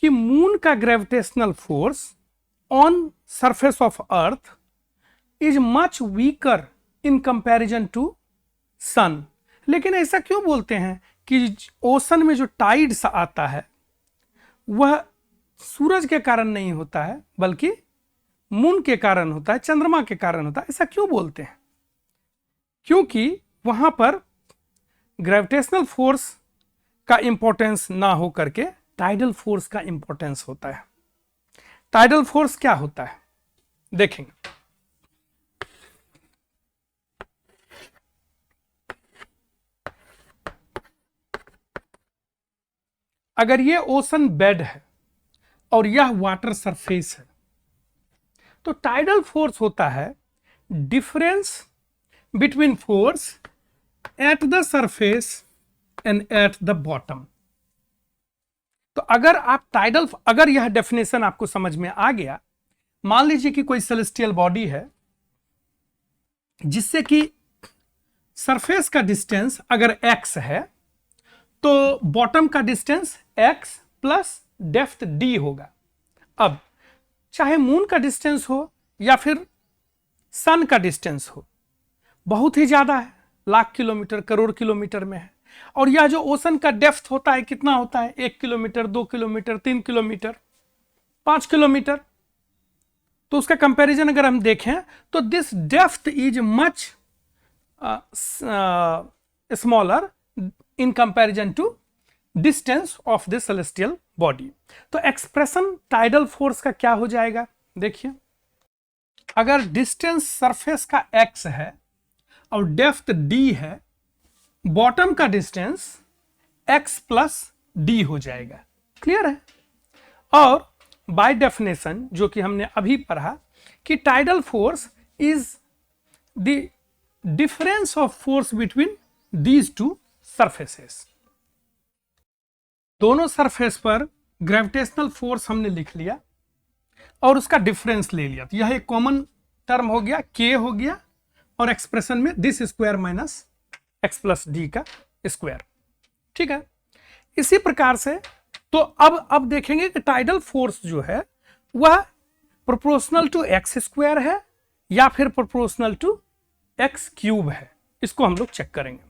कि मून का gravitational force on surface of earth is much weaker in comparison to sun. लेकिन ऐसा क्यों बोलते हैं कि ओशन में जो टाइड्स आता है वह सूरज के कारण नहीं होता है बल्कि मून के कारण होता है, चंद्रमा के कारण होता है। ऐसा क्यों बोलते हैं? क्योंकि वहां पर ग्रेविटेशनल फोर्स का इंपॉर्टेंस ना हो करके टाइडल फोर्स का इंपॉर्टेंस होता है। टाइडल फोर्स क्या होता है देखेंगे। अगर ये ओशन बेड है और यह वाटर सरफेस है तो टाइडल फोर्स होता है difference between force at the surface and at the bottom. तो अगर यह डेफिनेशन आपको समझ में आ गया, मान लीजिए कि कोई सेलेस्टियल बॉडी है जिससे कि सरफेस का डिस्टेंस अगर x है तो बॉटम का distance x plus depth d होगा। अब चाहे मून का डिस्टेंस हो या फिर सन का डिस्टेंस हो, बहुत ही ज्यादा है, लाख किलोमीटर करोड़ किलोमीटर में है। और यह जो ओशन का डेप्थ होता है कितना होता है? 1 किलोमीटर, 2 किलोमीटर, 3 किलोमीटर, 5 किलोमीटर। तो उसका कंपैरिजन अगर हम देखें तो this depth is much smaller in comparison to distance of the celestial body. तो एक्सप्रेशन टाइडल फोर्स का क्या हो जाएगा देखिए। अगर डिस्टेंस सरफेस का x है और डेप्थ d है, बॉटम का डिस्टेंस x प्लस d हो जाएगा। क्लियर है? और बाय डेफिनेशन जो कि हमने अभी पढ़ा कि tidal force is the difference of force between these two surfaces. दोनों सरफेस पर ग्रेविटेशनल फोर्स हमने लिख लिया और उसका डिफरेंस ले लिया, तो यह एक कॉमन टर्म हो गया, k हो गया, और एक्सप्रेशन में this square minus x plus D का स्क्वायर। ठीक है, इसी प्रकार से तो अब देखेंगे कि टाइडल फोर्स जो है वह प्रोपोर्शनल टू एक्स स्क्वायर है या फिर प्रोपोर्शनल टू एक्स क्यूब है। इसको हम लोग चेक करेंगे।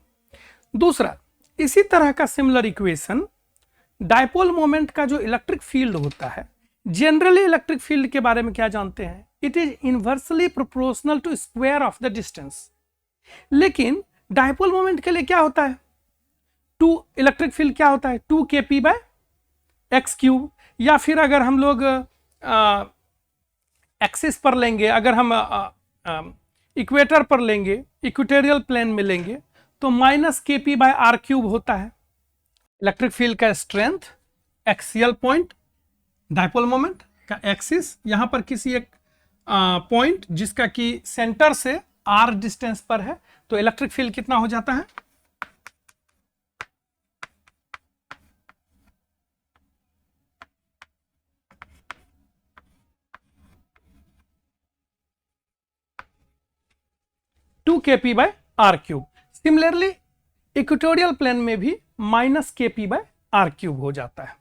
दूसरा, इसी तरह का सिमिलर इक्वेशन डायपोल मोमेंट का जो इलेक्ट्रिक फील्ड होता है, जनरली इलेक्ट्रिक फील्ड के बारे में क्या जानते हैं? It is inversely proportional to square of the distance. लेकिन डायपोल मोमेंट के लिए क्या होता है? इलेक्ट्रिक फील्ड क्या होता है? 2kp bye x cube. या फिर अगर हम लोग एक्सिस पर लेंगे, अगर हम इक्वेटर पर लेंगे, इक्वेटोरियल प्लेन में लेंगे तो -kp बाय आर क्यूब होता है। इलेक्ट्रिक फील्ड का strength, axial point, dipole moment का एक्सिस, यहां पर किसी एक पॉइंट जिसका कि सेंटर से r डिस्टेंस पर है, तो इलेक्ट्रिक फील्ड कितना हो जाता है? kp by R cube. Similarly equatorial plane में भी -kp बाय आर क्यूब हो जाता है।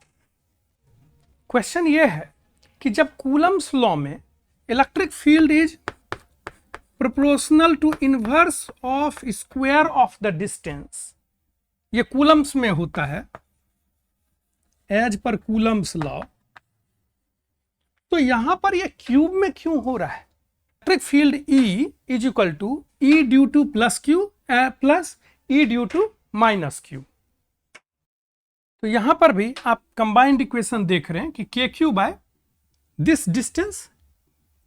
क्वेश्चन यह है कि जब कूलम्स लॉ में electric field is proportional to inverse of square of the distance, ये कूलम्स में होता है एज पर कूलम्स लॉ, तो यहां पर ये क्यूब में क्यों हो रहा है? Electric field E is equal to E due to plus Q plus E due to minus Q. तो यहां पर भी आप कंबाइंड इक्वेशन देख रहे हैं कि K Q by this distance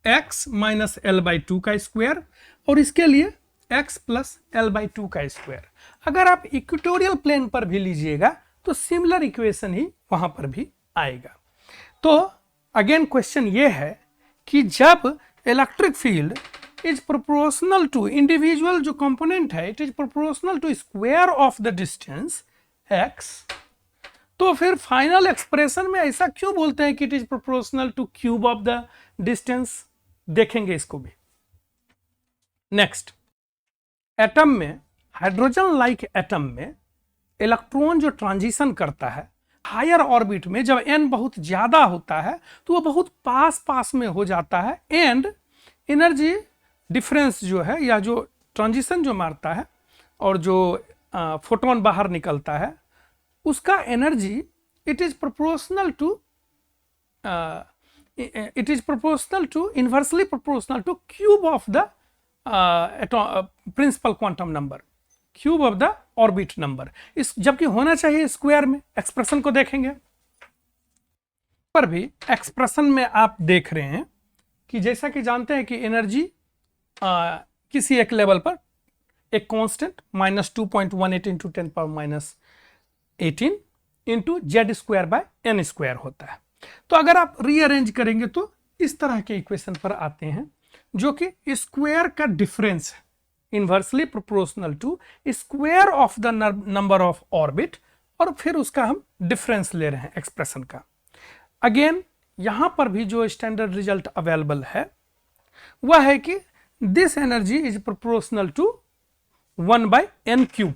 x minus L by two का स्क्वायर, और इसके लिए x plus L by two का स्क्वायर। अगर आप इक्वेटोरियल प्लेन पर भी लीजिएगा तो सिमिलर इक्वेशन ही वहां पर भी आएगा। तो अगेन क्वेश्चन ये है कि जब electric field is proportional to individual जो कंपोनेंट है, it is proportional to square of the distance x, तो फिर फाइनल एक्सप्रेशन में ऐसा क्यों बोलते हैं कि it is proportional to cube of the distance? देखेंगे इसको भी। नेक्स्ट, एटम में, हाइड्रोजन लाइक एटम में इलेक्ट्रॉन जो ट्रांजिशन करता है, हायर ऑर्बिट में जब n बहुत ज़्यादा होता है तो वो बहुत पास पास में हो जाता है एंड एनर्जी डिफरेंस जो है या जो ट्रांजिशन जो मारता है और जो फोटोन बाहर निकलता है उसका energy it is proportional to inversely proportional to cube of the principal quantum number, cube of the orbit number. इस जबकि होना चाहिए स्क्वायर में। एक्सप्रेशन को देखेंगे पर भी एक्सप्रेशन में आप देख रहे हैं कि जैसा कि जानते हैं कि एनर्जी किसी एक लेवल पर एक constant -2.18 into 10⁻18 into Z square by n square होता है। तो अगर आप रीअरेंज करेंगे तो इस तरह के इक्वेशन पर आते हैं जो कि स्क्वायर का डिफरेंस है inversely proportional to square of the number of orbit और फिर उसका हम डिफरेंस ले रहे हैं एक्सप्रेशन का। अगेन यहां पर भी जो स्टैंडर्ड रिजल्ट अवेलेबल है वह है कि this energy is proportional to 1/n³।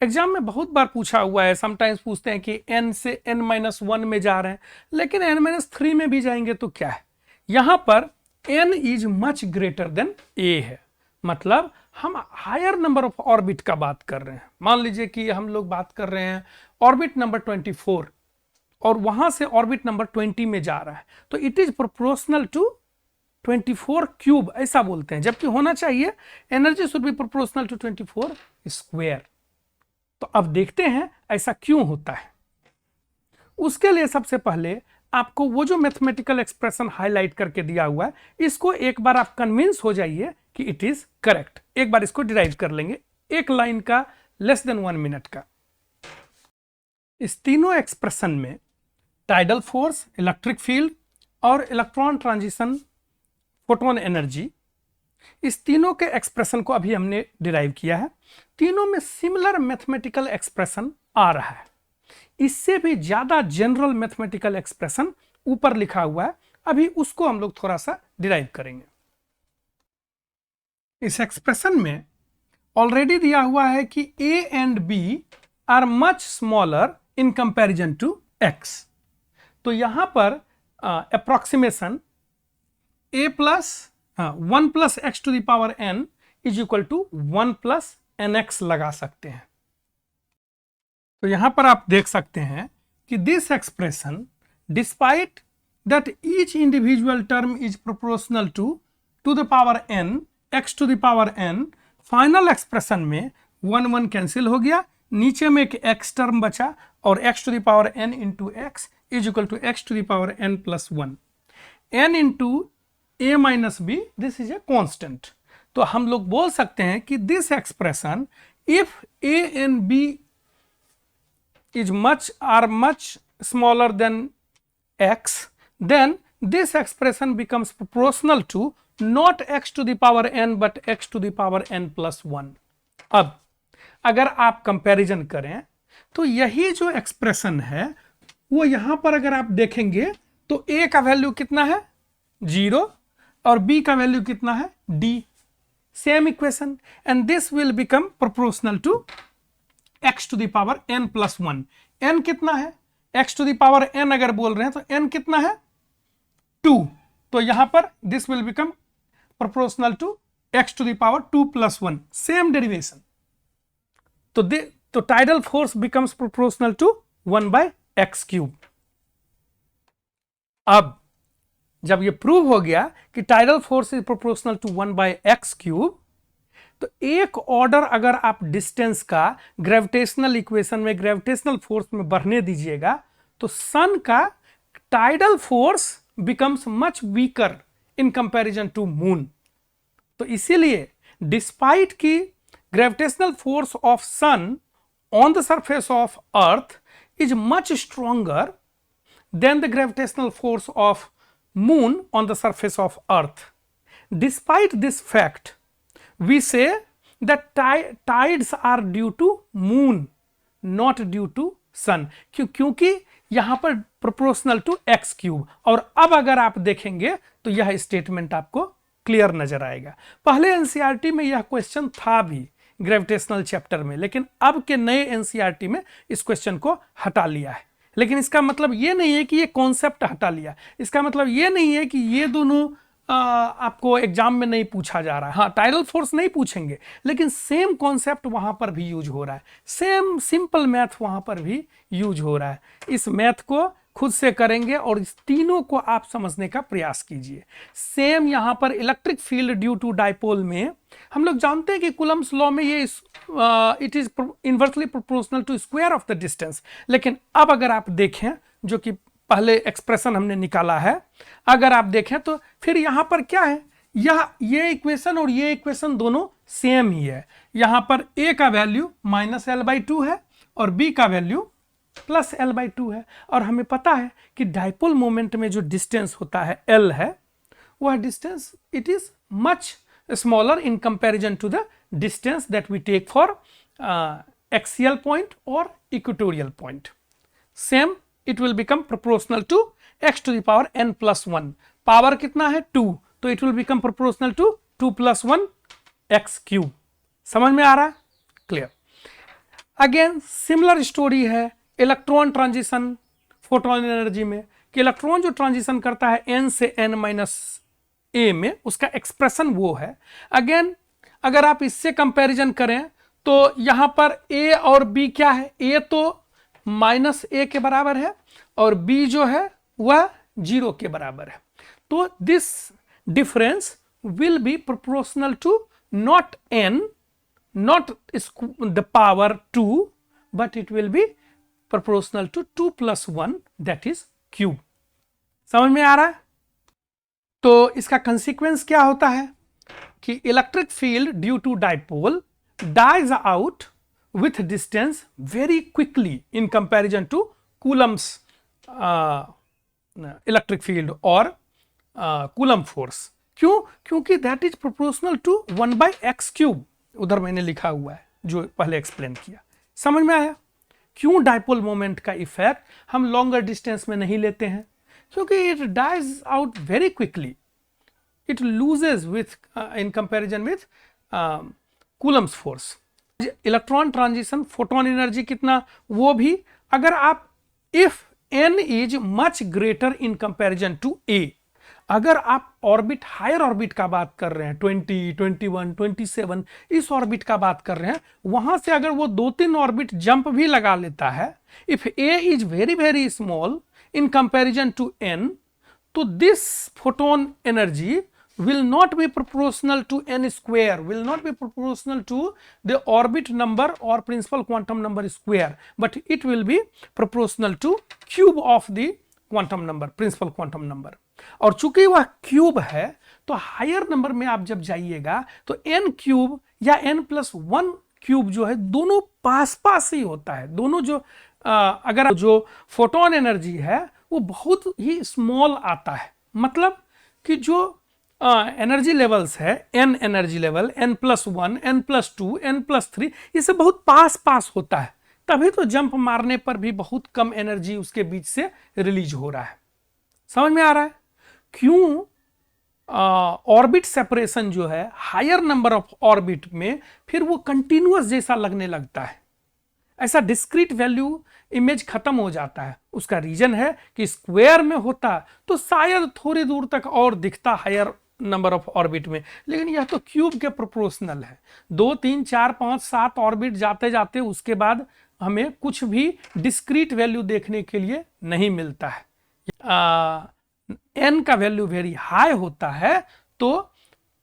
Exam में बहुत बार पूछा हुआ है, समटाइम्स पूछते हैं कि n से n-1 में जा रहे हैं लेकिन n-3 में भी जाएंगे तो क्या है, यहां पर n is much greater than a है। मतलब हम हायर नंबर ऑफ ऑर्बिट का बात कर रहे हैं। मान लीजिए कि हम लोग बात कर रहे हैं ऑर्बिट नंबर 24 और वहां से ऑर्बिट नंबर 20 में जा रहा है तो it is proportional to 24 cube ऐसा बोलते हैं, जबकि होना चाहिए energy should be proportional to 24 square. तो अब देखते हैं ऐसा क्यों होता है। उसके लिए सबसे पहले आपको वो जो मैथमेटिकल एक्सप्रेशन हाईलाइट करके दिया हुआ है इसको एक बार आप कन्विंस हो जाइए कि इट इज करेक्ट। एक बार इसको डिराइव कर लेंगे, एक लाइन का लेस देन 1 मिनट का। इस तीनों एक्सप्रेशन में टाइडल फोर्स, इलेक्ट्रिक फील्ड और इलेक्ट्रॉन ट्रांजिशन फोटोन एनर्जी, इस तीनों के एक्सप्रेशन को अभी हमने डिराइव किया है। तीनों में सिमिलर मैथमेटिकल एक्सप्रेशन आ रहा है। इससे भी ज्यादा जनरल मैथमेटिकल एक्सप्रेशन ऊपर लिखा हुआ है, अभी उसको हम लोग थोड़ा सा डिराइव करेंगे। इस एक्सप्रेशन में ऑलरेडी दिया हुआ है कि a and b are much smaller in comparison to x। तो यहां पर approximation a plus 1 plus X to the power n is equal to 1 plus nx लगा सकते हैं। तो यहां पर आप देख सकते हैं कि this expression despite that each individual term is proportional to the power n x to the power n, final expression में 1 कैंसिल हो गया, नीचे में एक x टर्म बचा और x to the power n into x is equal to x to the power n plus 1, n into a minus b, this is a constant. तो हम लोग बोल सकते हैं कि this expression if a and b is much smaller than x, then this expression becomes proportional to not x to the power n but x to the power n plus 1। अब अगर आप कंपैरिजन करें तो यही जो expression है वो यहां पर अगर आप देखेंगे तो a का वैल्यू कितना है 0 और b का वैल्यू कितना है d, same equation, and this will become proportional to x to the power n plus 1। n कितना है, x to the power n अगर बोल रहे हैं तो n कितना है 2, तो यहां पर this will become proportional to x to the power 2 plus 1, same derivation. तो tidal force becomes proportional to 1/x³। अब जब ये प्रूव हो गया कि tidal force is proportional to 1/x³, तो एक ऑर्डर अगर आप डिस्टेंस का ग्रेविटेशनल इक्वेशन में ग्रेविटेशनल फोर्स में बढ़ने दीजिएगा तो सन का tidal force becomes much weaker in comparison to moon. तो इसीलिए डिस्पाइट की gravitational force of sun on the surface of earth is much stronger than the gravitational force of moon on the surface of earth. Despite this fact, we say that tides are due to moon, not due to sun, क्योंकि यहां पर proportional to x³। और अब अगर आप देखेंगे तो यह स्टेटमेंट आपको क्लियर नजर आएगा। पहले एनसीईआरटी में यह क्वेश्चन था भी ग्रेविटेशनल चैप्टर में, लेकिन अब के नए एनसीईआरटी में इस क्वेश्चन को हटा लिया है। लेकिन इसका मतलब ये नहीं है कि ये कॉन्सेप्ट हटा लिया, इसका मतलब ये नहीं है कि ये दोनों आपको एग्जाम में नहीं पूछा जा रहा है। हाँ, टाइडल फोर्स नहीं पूछेंगे, लेकिन सेम कॉन्सेप्ट वहां पर भी यूज हो रहा है, सेम सिंपल मैथ वहां पर भी यूज हो रहा है। इस मैथ को खुद से करेंगे और इस तीनों को आप समझने का प्रयास कीजिए। सेम यहां पर electric field due to dipole में हम लोग जानते हैं कि कूलम्स लॉ में ये it is inversely proportional to square of the distance. लेकिन अब अगर आप देखें, जो कि पहले एक्सप्रेशन हमने निकाला है, अगर आप देखें तो फिर यहां पर क्या है, ये इक्वेशन और ये इक्वेशन दोनों सेम ही है। यहां पर a का वैल्यू -l/2 है और b का वैल्यू +l/2 है। और हमें पता है कि डाइपोल मोमेंट में जो डिस्टेंस होता है l है, वह distance it is much smaller in comparison to the distance that we take for axial point और equatorial point. Same it will become proportional to x to the power n plus 1। Power कितना है 2, तो it will become proportional to 2 + 1 x cube। समझ में आ रहा है? Clear. Again similar story है electron transition photon energy में, कि इलेक्ट्रॉन जो ट्रांजिशन करता है n से n-a में, उसका एक्सप्रेशन वो है। अगेन अगर आप इससे कंपैरिजन करें तो यहां पर a और b क्या है, a तो -a के बराबर है और b जो है वह 0 के बराबर है। तो this difference will be proportional to not n, not the power 2, but it will be proportional to 2 + 1 that is cube. समझ में आ रहा है? तो इसका कंसिक्वेंस क्या होता है कि electric field due to dipole dies out with distance very quickly in comparison to Coulomb's electric field or Coulomb force। क्यों? क्योंकि that is proportional to 1/x³। उधर मैंने लिखा हुआ है जो पहले एक्सप्लेन किया। समझ में आया क्यों डाइपोल मोमेंट का इफेक्ट हम लॉन्गर डिस्टेंस में नहीं लेते हैं? क्योंकि it dies out very quickly, it loses with in comparison with Coulomb's force. Electron transition photon energy कितना, वो भी अगर आप if n is much greater in comparison to a, अगर आप ऑर्बिट हायर ऑर्बिट का बात कर रहे हैं 20, 21, 27 इस ऑर्बिट का बात कर रहे हैं, वहां से अगर वो 2-3 ऑर्बिट जंप भी लगा लेता है, if a is very very small in comparison to n, तो this photon energy will not be proportional to n square, will not be proportional to the orbit number or principal quantum number square, but it will be proportional to cube of the quantum number, principal quantum number। और चूंकि वह cube है तो higher number में आप जब जाइएगा तो n क्यूब या n+1 क्यूब जो है दोनों पास पास ही होता है। दोनों जो अगर जो फोटोन एनर्जी है वो बहुत ही स्मॉल आता है, मतलब कि जो एनर्जी लेवल्स है n energy level n+1, n+2, n+3 ये सब बहुत पास पास होता है, तभी तो जंप मारने पर भी बहुत कम एनर्जी उसके बीच से रिलीज हो रहा है। समझ में आ रहा है क्यों ऑर्बिट सेपरेशन जो है हायर नंबर ऑफ ऑर्बिट में फिर वो कंटिन्यूअस जैसा लगने लगता है, ऐसा डिस्क्रीट वैल्यू इमेज खत्म हो जाता है। उसका रीजन है कि स्क्वायर में होता तो शायद थोड़ी दूर तक और दिखता हायर नंबर ऑफ ऑर्बिट में, लेकिन यह तो क्यूब के प्रोपोर्शनल है। 2, 3, 4, 5, 7 ऑर्बिट जाते जाते उसके बाद हमें कुछ भी डिस्क्रीट वैल्यू देखने के लिए नहीं मिलता है। n का वैल्यू वेरी हाई होता है तो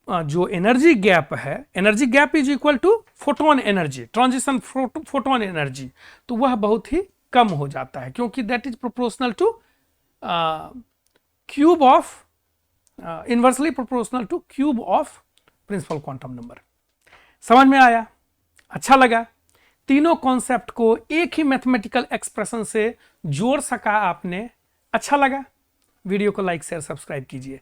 जो एनर्जी गैप है, energy gap is equal to photon energy, transition photon energy, तो वह बहुत ही कम हो जाता है, क्योंकि that is proportional to cube of inversely proportional to cube of principal quantum number. समझ में आया? अच्छा लगा? तीनों कॉन्सेप्ट को एक ही मैथमेटिकल एक्सप्रेशन से जोड़ सका आपने? अच्छा लगा? वीडियो को लाइक शेयर सब्सक्राइब कीजिए।